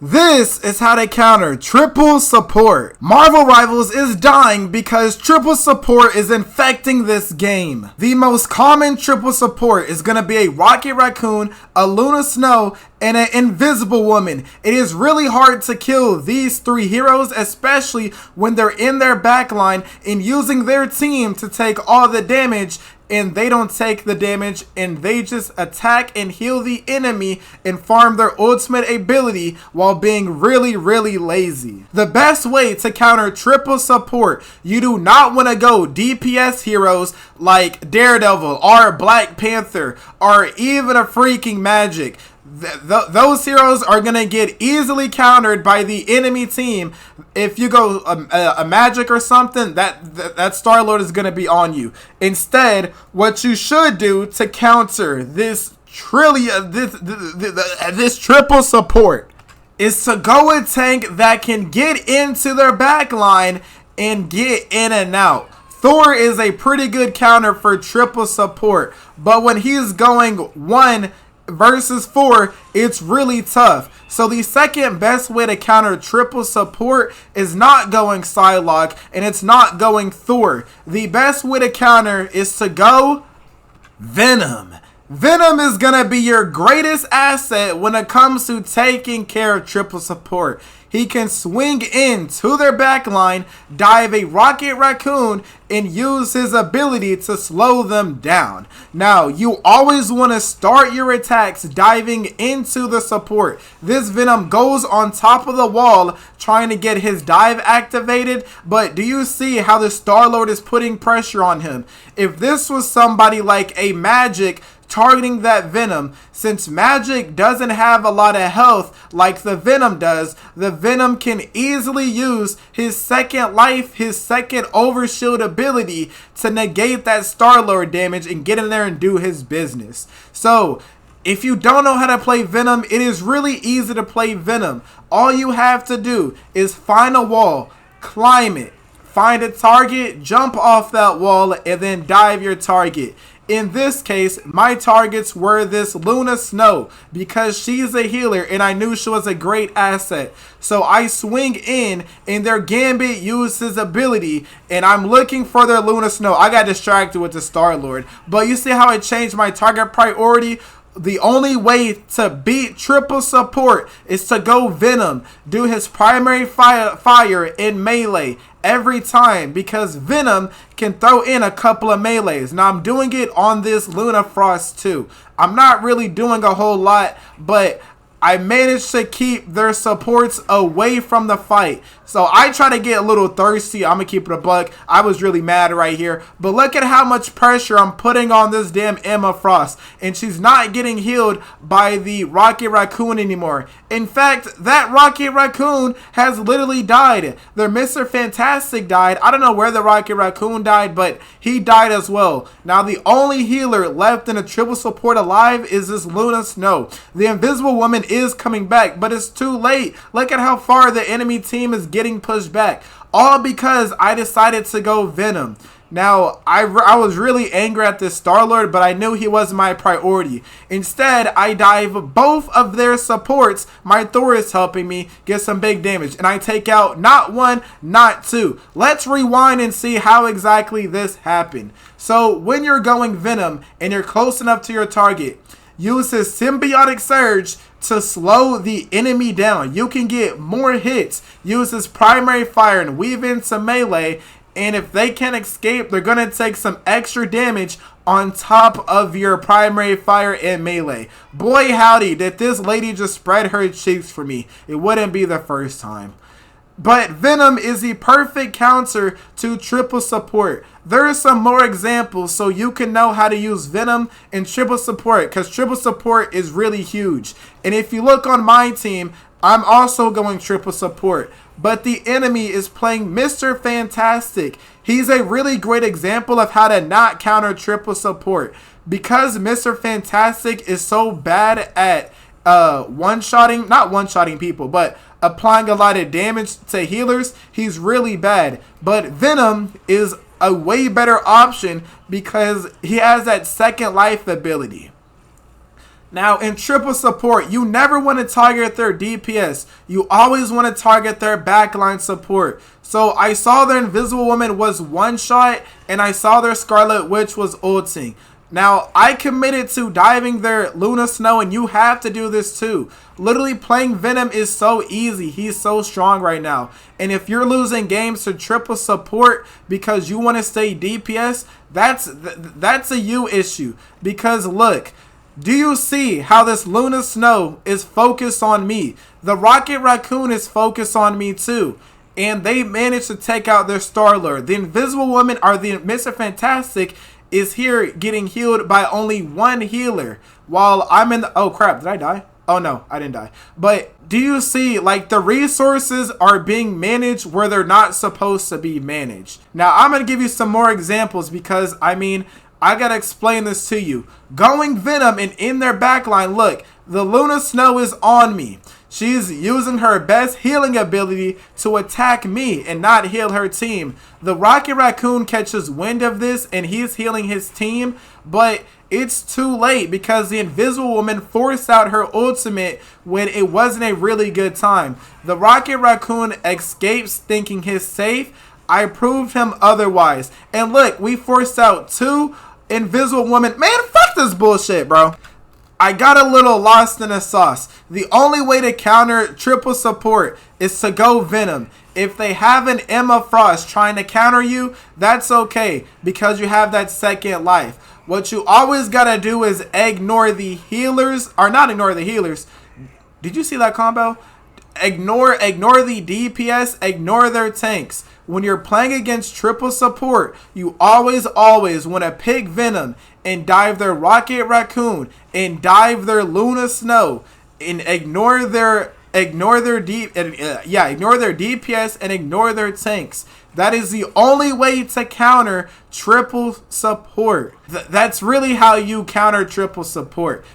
This is how to counter triple support. Marvel Rivals is dying because triple support is infecting this game. The most common triple support is going to be a Rocket Raccoon, a Luna Snow, and an Invisible Woman. It is really hard to kill these three heroes, especially when they're in their backline and using their team to take all the damage, and they don't take the damage and they just attack and heal the enemy and farm their ultimate ability while being really lazy. The best way to counter triple support, you do not want to go DPS heroes like Daredevil or Black Panther or even a freaking Magic. Those heroes are going to get easily countered by the enemy team. If you go a Magic or something, that Star-Lord is going to be on you. Instead, what you should do to counter this triple support is to go a tank that can get into their backline and get in and out. Thor is a pretty good counter for triple support, but when he's going 1 versus 4, it's really tough. So the second best way to counter triple support is not going Psylocke and it's not going Thor. The best way to counter is to go Venom. Venom is going to be your greatest asset when it comes to taking care of triple support. He can swing into their backline, dive a Rocket Raccoon, and use his ability to slow them down. Now, you always want to start your attacks diving into the support. This Venom goes on top of the wall trying to get his dive activated, but do you see how the Star-Lord is putting pressure on him? If this was somebody like a Magic targeting that Venom, since Magic doesn't have a lot of health like the Venom does, the Venom can easily use his second life, his second overshield ability to negate that Star-Lord damage and get in there and do his business. So if you don't know how to play Venom, it is really easy to play Venom. All you have to do is find a wall, climb it, find a target, jump off that wall, and then dive your target. In this case, my targets were this Luna Snow because she's a healer and I knew she was a great asset. So I swing in and their Gambit used his ability and I'm looking for their Luna Snow. I got distracted with the Star-Lord. But you see how I changed my target priority? The only way to beat triple support is to go Venom. Do his primary fire in melee every time because Venom can throw in a couple of melees. Now I'm doing it on this Luna Frost too. I'm not really doing a whole lot, but I managed to keep their supports away from the fight. So I try to get a little thirsty. I'm going to keep it a buck. I was really mad right here. But look at how much pressure I'm putting on this damn Emma Frost. And she's not getting healed by the Rocket Raccoon anymore. In fact, that Rocket Raccoon has literally died. Their Mr. Fantastic died. I don't know where the Rocket Raccoon died, but he died as well. Now the only healer left in a triple support alive is this Luna Snow. The Invisible Woman is coming back, but it's too late. Look at how far the enemy team is getting pushed back, all because I decided to go Venom. Now, I was really angry at this Star-Lord, but I knew he was my priority. Instead, I dive both of their supports. My Thor is helping me get some big damage, and I take out not 1, not 2. Let's rewind and see how exactly this happened. So, when you're going Venom and you're close enough to your target, use his Symbiotic Surge to slow the enemy down. You can get more hits. Use his primary fire and weave into melee. And if they can't escape, they're going to take some extra damage on top of your primary fire and melee. Boy howdy, did this lady just spread her cheeks for me. It wouldn't be the first time. But Venom is the perfect counter to triple support. There are some more examples so you can know how to use Venom and triple support, because triple support is really huge. And if you look on my team, I'm also going triple support. But the enemy is playing Mr. Fantastic. He's a really great example of how to not counter triple support. Because Mr. Fantastic is so bad at not one-shotting people, but applying a lot of damage to healers, he's really bad. But Venom is a way better option because he has that second life ability. Now, in triple support, you never want to target their DPS. You always want to target their backline support. So I saw their Invisible Woman was one shot, and I saw their Scarlet Witch was ulting. Now, I committed to diving their Luna Snow, and you have to do this too. Literally, playing Venom is so easy. He's so strong right now. And if you're losing games to triple support because you want to stay DPS, that's a you issue. Because look, do you see how this Luna Snow is focused on me? The Rocket Raccoon is focused on me too. And they managed to take out their Star-Lord. The Invisible Woman, or the Mr. Fantastic, is here getting healed by only one healer. While I'm in the... Oh, crap. Did I die? Oh, no. I didn't die. But do you see, like, the resources are being managed where they're not supposed to be managed? Now, I'm going to give you some more examples because, I mean, I gotta explain this to you. Going Venom and in their backline, look, the Luna Snow is on me. She's using her best healing ability to attack me and not heal her team. The Rocket Raccoon catches wind of this and he's healing his team, but it's too late because the Invisible Woman forced out her ultimate when it wasn't a really good time. The Rocket Raccoon escapes thinking he's safe. I proved him otherwise. And look, we forced out 2 Invisible Woman. Man, fuck this bullshit, bro. I got a little lost in the sauce. The only way to counter triple support is to go Venom. If they have an Emma Frost trying to counter you, that's okay because you have that second life. What you always gotta do is ignore the healers, or not ignore the healers. Did you see that combo? Ignore the DPS, ignore their tanks. When you're playing against triple support, you always want to pick Venom and dive their Rocket Raccoon and dive their Luna Snow and ignore their DPS and ignore their tanks. That is the only way to counter triple support. That's really how you counter triple support.